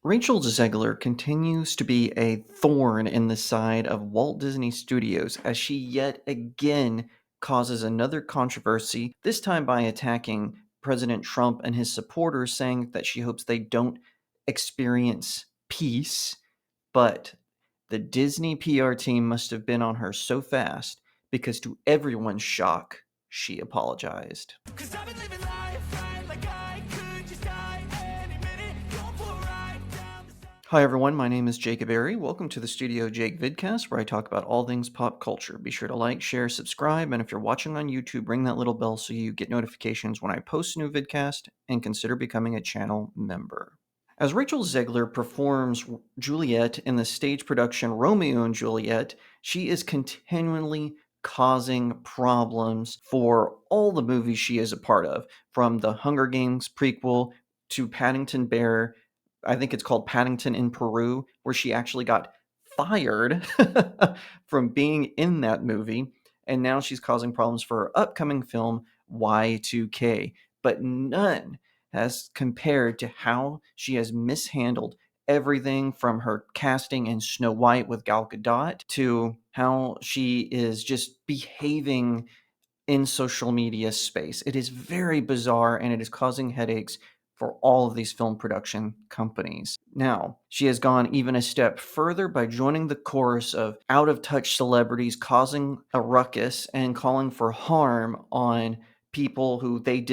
Rachel Zegler continues to be a thorn in the side of Walt Disney Studios as she yet again causes another controversy, this time by attacking President Trump and his supporters, saying that she hopes they don't experience peace. But the Disney PR team must have been on her so fast because, to everyone's shock, she apologized. Hi everyone, my name is Jacob Airy. Welcome to the StudioJake vidcast where I talk about all things pop culture. Be sure to like, share, subscribe, and if you're watching on YouTube, ring that little bell so you get notifications when I post a new vidcast, and consider becoming a channel member. As Rachel Zegler performs Juliet in the stage production Romeo and Juliet, she is continually causing problems for all the movies she is a part of, from the Hunger Games prequel to Paddington Bear. I think it's called Paddington in Peru, where she actually got fired from being in that movie. And now she's causing problems for her upcoming film, Y2K. But none has compared to how she has mishandled everything from her casting in Snow White with Gal Gadot to how she is just behaving in social media space. It is very bizarre and it is causing headaches for all of these film production companies. Now, she has gone even a step further by joining the chorus of out of touch celebrities causing a ruckus and calling for harm on people who they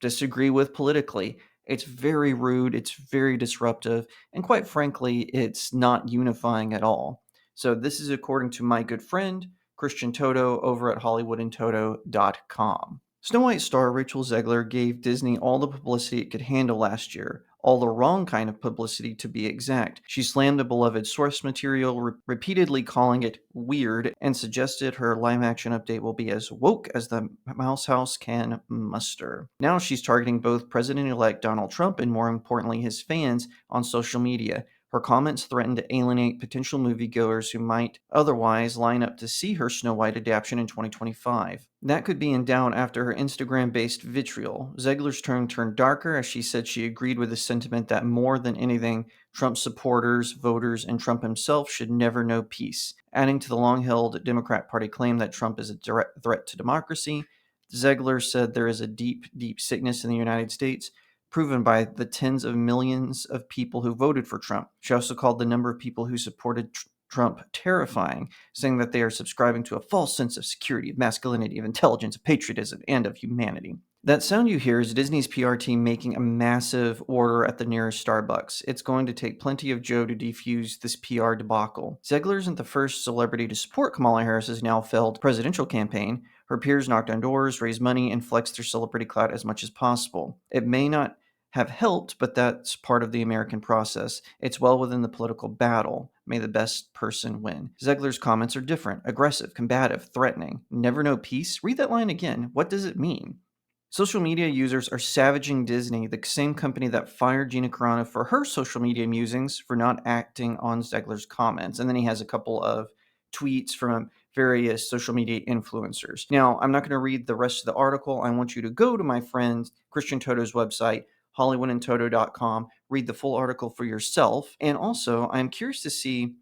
disagree with politically. It's very rude, it's very disruptive, and quite frankly, it's not unifying at all. So, this is according to my good friend, Christian Toto over at HollywoodandToto.com. Snow White star Rachel Zegler gave Disney all the publicity it could handle last year, all the wrong kind of publicity to be exact. She slammed the beloved source material, repeatedly calling it weird, and suggested her live action update will be as woke as the Mouse House can muster. Now she's targeting both President elect Donald Trump and, more importantly, his fans on social media. Her comments threaten to alienate potential moviegoers who might otherwise line up to see her Snow White adaptation in 2025. That could be in doubt after her Instagram-based vitriol. Zegler's tone turned darker as she said she agreed with the sentiment that more than anything, Trump supporters, voters, and Trump himself should never know peace. Adding to the long-held Democrat Party claim that Trump is a direct threat to democracy, Zegler said there is a deep, deep sickness in the United States, proven by the tens of millions of people who voted for Trump. She also called the number of people who supported Trump terrifying, saying that they are subscribing to a false sense of security, of masculinity, of intelligence, of patriotism, and of humanity. That sound you hear is Disney's PR team making a massive order at the nearest Starbucks. It's going to take plenty of Joe to defuse this PR debacle. Zegler isn't the first celebrity to support Kamala Harris's now failed presidential campaign. Her peers knocked on doors, raised money, and flexed their celebrity clout as much as possible. It may not have helped, but that's part of the American process. It's well within the political battle. May the best person win. Zegler's comments are different, aggressive, combative, threatening. Never know peace? Read that line again. What does it mean? Social media users are savaging Disney, the same company that fired Gina Carano for her social media musings for not acting on Zegler's comments. And then he has a couple of tweets from various social media influencers. Now, I'm not going to read the rest of the article. I want you to go to my friend Christian Toto's website, HollywoodandToto.com, read the full article for yourself. And also, I'm curious to see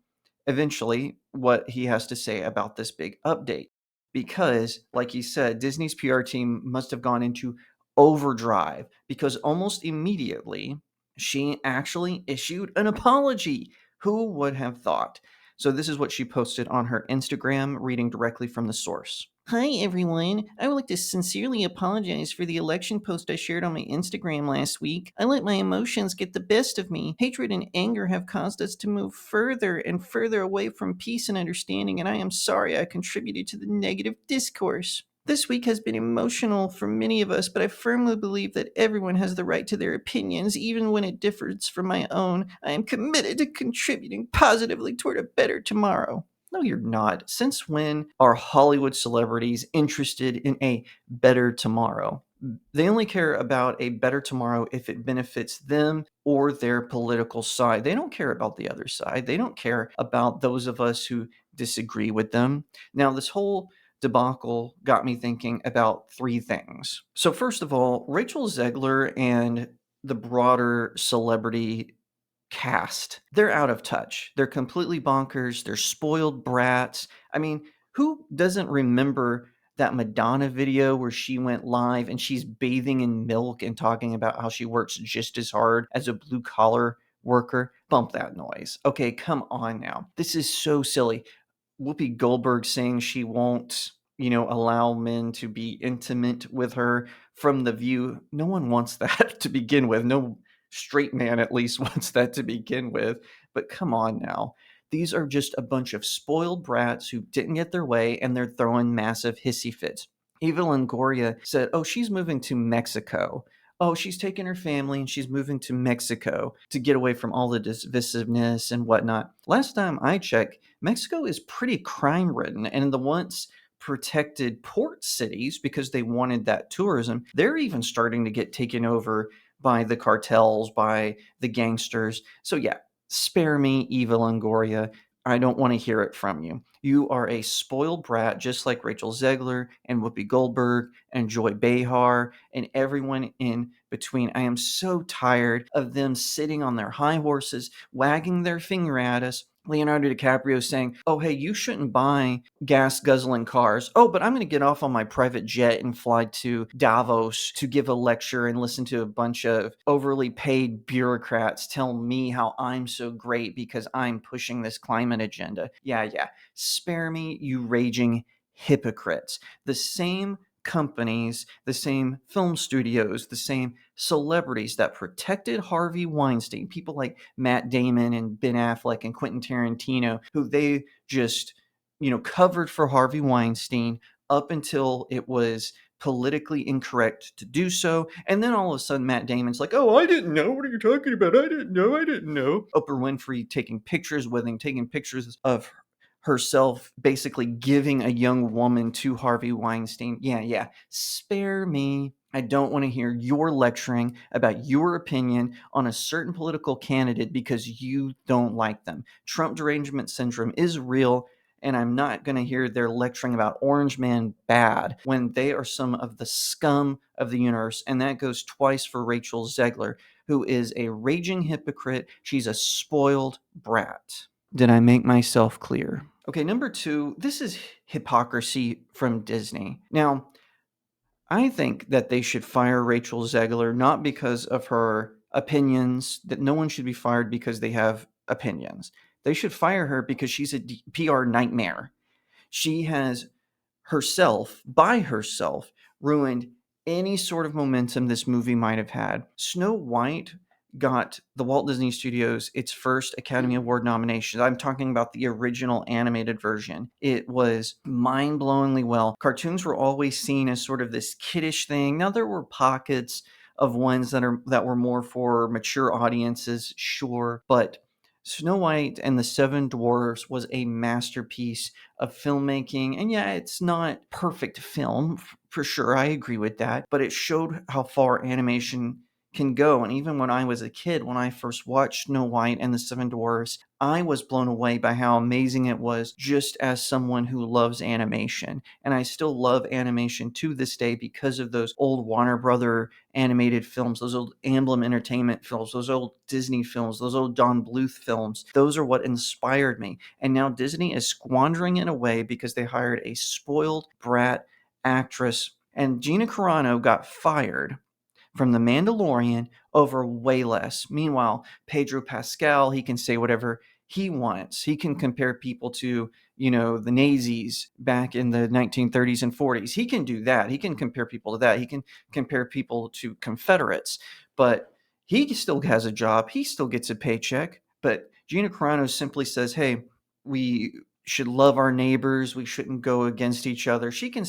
eventually what he has to say about this big update. Because, like he said, Disney's PR team must have gone into overdrive because almost immediately she actually issued an apology. Who would have thought? So, this is what she posted on her Instagram, reading directly from the source. Hi, everyone. I would like to sincerely apologize for the election post I shared on my Instagram last week. I let my emotions get the best of me. Hatred and anger have caused us to move further and further away from peace and understanding, and I am sorry I contributed to the negative discourse. This week has been emotional for many of us, but I firmly believe that everyone has the right to their opinions, even when it differs from my own. I am committed to contributing positively toward a better tomorrow. No, you're not. Since when are Hollywood celebrities interested in a better tomorrow? They only care about a better tomorrow if it benefits them or their political side. They don't care about the other side. They don't care about those of us who disagree with them. Now, this whole debacle got me thinking about three things. So, first of all, Rachel Zegler and the broader celebrity cast. They're out of touch. They're completely bonkers. They're spoiled brats. I mean, who doesn't remember that Madonna video where she went live and she's bathing in milk and talking about how she works just as hard as a blue collar worker? Bump that noise. Okay, come on now. This is so silly. Whoopi Goldberg saying she won't, allow men to be intimate with her from The View. No one wants that to begin with. No straight man, at least, wants that to begin with. But come on now. These are just a bunch of spoiled brats who didn't get their way and they're throwing massive hissy fits. Eva Longoria said, "Oh, she's moving to Mexico. Oh, she's taking her family and she's moving to Mexico to get away from all the divisiveness and whatnot." Last time I checked, Mexico is pretty crime ridden, and in the once protected port cities, because they wanted that tourism, they're even starting to get taken over by the cartels, by the gangsters. So, yeah, spare me, Eva Longoria. I don't want to hear it from you. You are a spoiled brat, just like Rachel Zegler and Whoopi Goldberg and Joy Behar and everyone in between. I am so tired of them sitting on their high horses, wagging their finger at us. Leonardo DiCaprio saying, "Oh, hey, you shouldn't buy gas guzzling cars. Oh, but I'm going to get off on my private jet and fly to Davos to give a lecture and listen to a bunch of overly paid bureaucrats tell me how I'm so great because I'm pushing this climate agenda." Yeah, yeah. Spare me, you raging hypocrites. The same companies, the same film studios, the same celebrities that protected Harvey Weinstein, people like Matt Damon and Ben Affleck and Quentin Tarantino, who they just, covered for Harvey Weinstein up until it was politically incorrect to do so. And then all of a sudden, Matt Damon's like, "Oh, I didn't know. What are you talking about? I didn't know. I didn't know." Oprah Winfrey taking pictures with him, taking pictures of herself basically giving a young woman to Harvey Weinstein. Yeah, yeah. Spare me. I don't want to hear your lecturing about your opinion on a certain political candidate because you don't like them. Trump derangement syndrome is real, and I'm not going to hear their lecturing about Orange Man bad when they are some of the scum of the universe. And that goes twice for Rachel Zegler, who is a raging hypocrite. She's a spoiled brat. Did I make myself clear? Okay, number two, this is hypocrisy from Disney. Now, I think that they should fire Rachel Zegler not because of her opinions, that no one should be fired because they have opinions. They should fire her because she's a PR nightmare. She has herself, by herself, ruined any sort of momentum this movie might have had. Snow White got the Walt Disney Studios its first Academy Award nomination. I'm talking about the original animated version. It was mind-blowingly well. Cartoons were always seen as sort of this kiddish thing. Now there were pockets of ones that were more for mature audiences, sure, but Snow White and the Seven Dwarfs was a masterpiece of filmmaking. And yeah, it's not perfect film for sure. I agree with that, but it showed how far animation can go. And even when I was a kid, when I first watched Snow White and the Seven Dwarfs, I was blown away by how amazing it was just as someone who loves animation. And I still love animation to this day because of those old Warner Brother animated films, those old Amblin Entertainment films, those old Disney films, those old Don Bluth films. Those are what inspired me. And now Disney is squandering it away because they hired a spoiled brat actress. And Gina Carano got fired from The Mandalorian over way less. Meanwhile, Pedro Pascal, he can say whatever he wants. He can compare people to, the Nazis back in the 1930s and 40s. He can do that. He can compare people to that. He can compare people to Confederates. But he still has a job. He still gets a paycheck. But Gina Carano simply says, "Hey, we should love our neighbors. We shouldn't go against each other." She can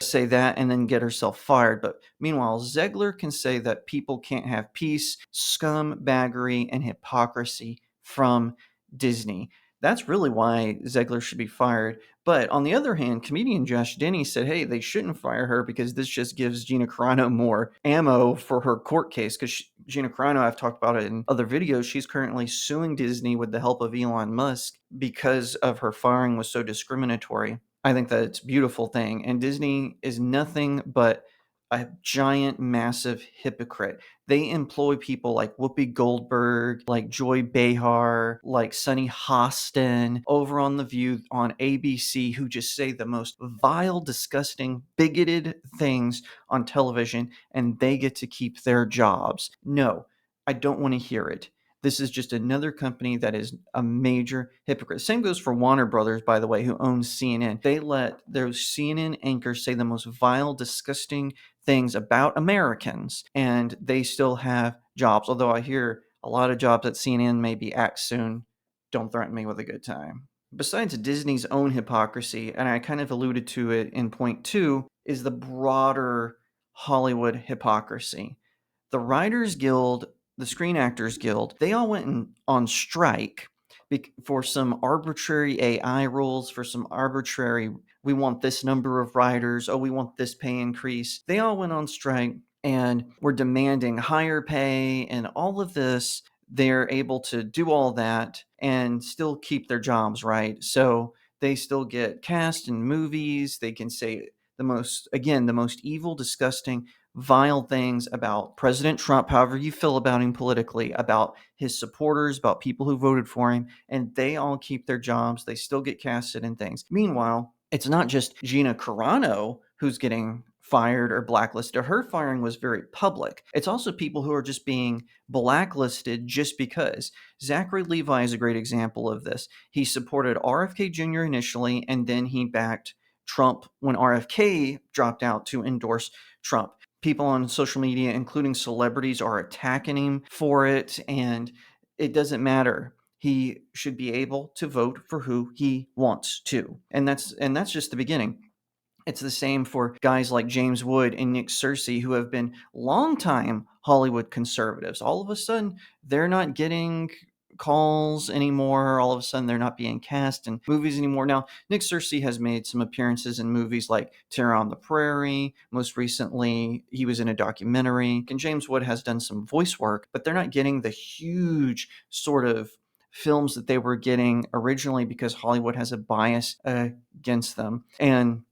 say that and then get herself fired. But meanwhile, Zegler can say that people can't have peace, scumbaggery, and hypocrisy from Disney. That's really why Zegler should be fired. But on the other hand, comedian Josh Denny said, "Hey, they shouldn't fire her because this just gives Gina Carano more ammo for her court case." Because Gina Carano, I've talked about it in other videos, she's currently suing Disney with the help of Elon Musk because of her firing was so discriminatory. I think that it's a beautiful thing. And Disney is nothing but a giant, massive hypocrite. They employ people like Whoopi Goldberg, like Joy Behar, like Sunny Hostin over on The View on ABC, who just say the most vile, disgusting, bigoted things on television, and they get to keep their jobs. No, I don't want to hear it. This is just another company that is a major hypocrite. Same goes for Warner Brothers, by the way, who owns CNN. They let those CNN anchors say the most vile, disgusting things about Americans, and they still have jobs. Although I hear a lot of jobs at CNN may be axed soon. Don't threaten me with a good time. Besides Disney's own hypocrisy, and I kind of alluded to it in point two, is the broader Hollywood hypocrisy. The Writers Guild, the Screen Actors Guild, they all went on strike for some arbitrary AI rules, for some arbitrary, we want this number of writers, oh, we want this pay increase. They all went on strike and were demanding higher pay and all of this. They're able to do all that and still keep their jobs, right? So they still get cast in movies. They can say the most evil, disgusting, vile things about President Trump, however you feel about him politically, about his supporters, about people who voted for him, and they all keep their jobs. They still get casted in things. Meanwhile, it's not just Gina Carano who's getting fired or blacklisted. Her firing was very public. It's also people who are just being blacklisted just because. Zachary Levi is a great example of this. He supported RFK Jr. initially, and then he backed Trump when RFK dropped out to endorse Trump. People on social media, including celebrities, are attacking him for it, and it doesn't matter. He should be able to vote for who he wants to, and that's just the beginning. It's the same for guys like James Wood and Nick Searcy, who have been longtime Hollywood conservatives. All of a sudden, they're not getting calls anymore. All of a sudden, they're not being cast in movies anymore. Now, Nick Searcy has made some appearances in movies like Terror on the Prairie. Most recently, he was in a documentary. And James Wood has done some voice work, but they're not getting the huge sort of films that they were getting originally because Hollywood has a bias against them. And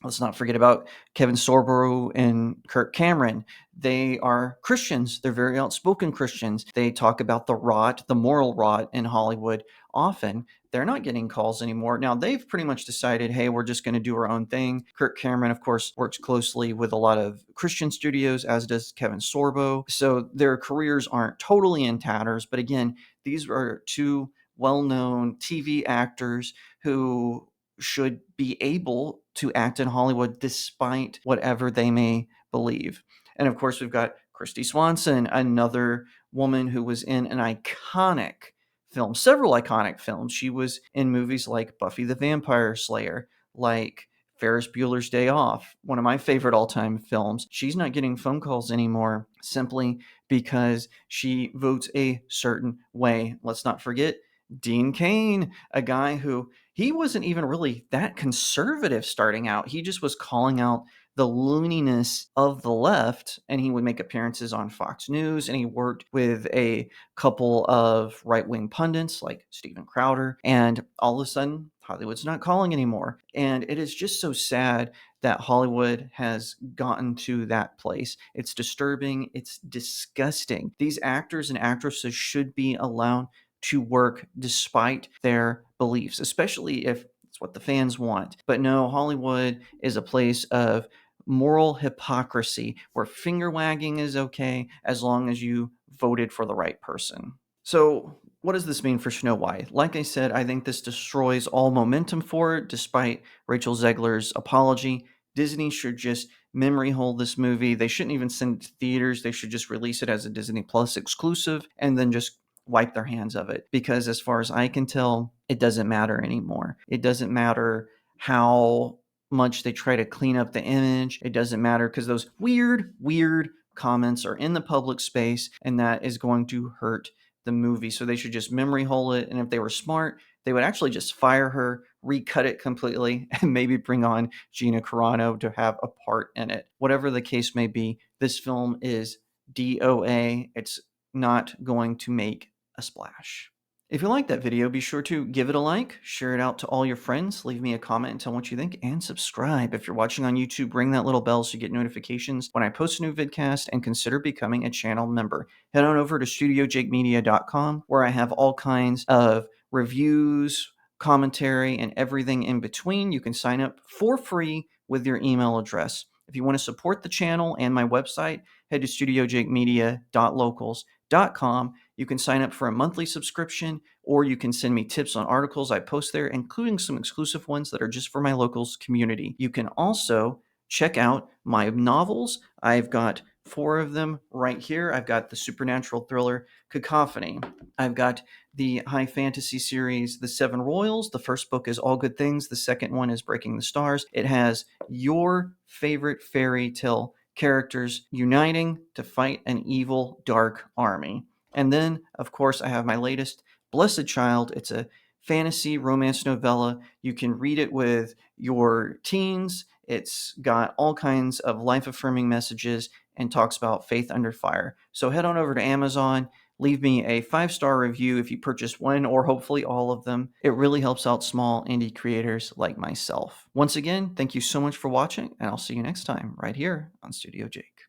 let's not forget about Kevin Sorbo and Kirk Cameron. They are Christians. They're very outspoken Christians. They talk about the rot, the moral rot in Hollywood often. They're not getting calls anymore. Now, they've pretty much decided, hey, we're just going to do our own thing. Kirk Cameron, of course, works closely with a lot of Christian studios, as does Kevin Sorbo. So their careers aren't totally in tatters. But again, these are two well-known TV actors who should be able to act in Hollywood despite whatever they may believe. And of course, we've got Christy Swanson, another woman who was in an iconic film, several iconic films. She was in movies like Buffy the Vampire Slayer, like Ferris Bueller's Day Off, one of my favorite all-time films. She's not getting phone calls anymore simply because she votes a certain way. Let's not forget Dean Cain, a guy who he wasn't even really that conservative starting out. He just was calling out the looniness of the left, and he would make appearances on Fox News, and he worked with a couple of right-wing pundits like Steven Crowder, and all of a sudden, Hollywood's not calling anymore. And it is just so sad that Hollywood has gotten to that place. It's disturbing. It's disgusting. These actors and actresses should be allowed to work despite their beliefs, especially if it's what the fans want. But no, Hollywood is a place of moral hypocrisy where finger wagging is okay as long as you voted for the right person. So, what does this mean for Snow White? Like I said, I think this destroys all momentum for it, despite Rachel Zegler's apology. Disney should just memory hold this movie. They shouldn't even send it to theaters. They should just release it as a Disney Plus exclusive and then just wipe their hands of it. Because as far as I can tell, it doesn't matter anymore. It doesn't matter how much they try to clean up the image. It doesn't matter because those weird comments are in the public space, and that is going to hurt the movie. So they should just memory hole it. And if they were smart, they would actually just fire her, recut it completely, and maybe bring on Gina Carano to have a part in it. Whatever the case may be, this film is DOA. It's not going to make a splash. If you like that video, be sure to give it a like, share it out to all your friends, leave me a comment and tell what you think, and subscribe. If you're watching on YouTube, ring that little bell so you get notifications when I post a new vidcast, and consider becoming a channel member. Head on over to StudioJakeMedia.com, where I have all kinds of reviews, commentary, and everything in between. You can sign up for free with your email address. If you want to support the channel and my website, head to studiojakemedia.locals.com. You can sign up for a monthly subscription, or you can send me tips on articles I post there, including some exclusive ones that are just for my locals community. You can also check out my novels. I've got 4 of them right here. I've got the supernatural thriller Cacophony. I've got the high fantasy series The Seven Royals. The first book is All Good Things. The second one is Breaking the Stars. It has your favorite fairy tale characters uniting to fight an evil dark army. And then, of course, I have my latest, Blessed Child. It's a fantasy romance novella. You can read it with your teens. It's got all kinds of life-affirming messages and talks about faith under fire. So head on over to Amazon. Leave me a 5-star review if you purchase one, or hopefully all of them. It really helps out small indie creators like myself. Once again, thank you so much for watching, and I'll see you next time right here on Studio Jake.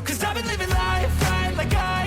'Cause I've been living life right like I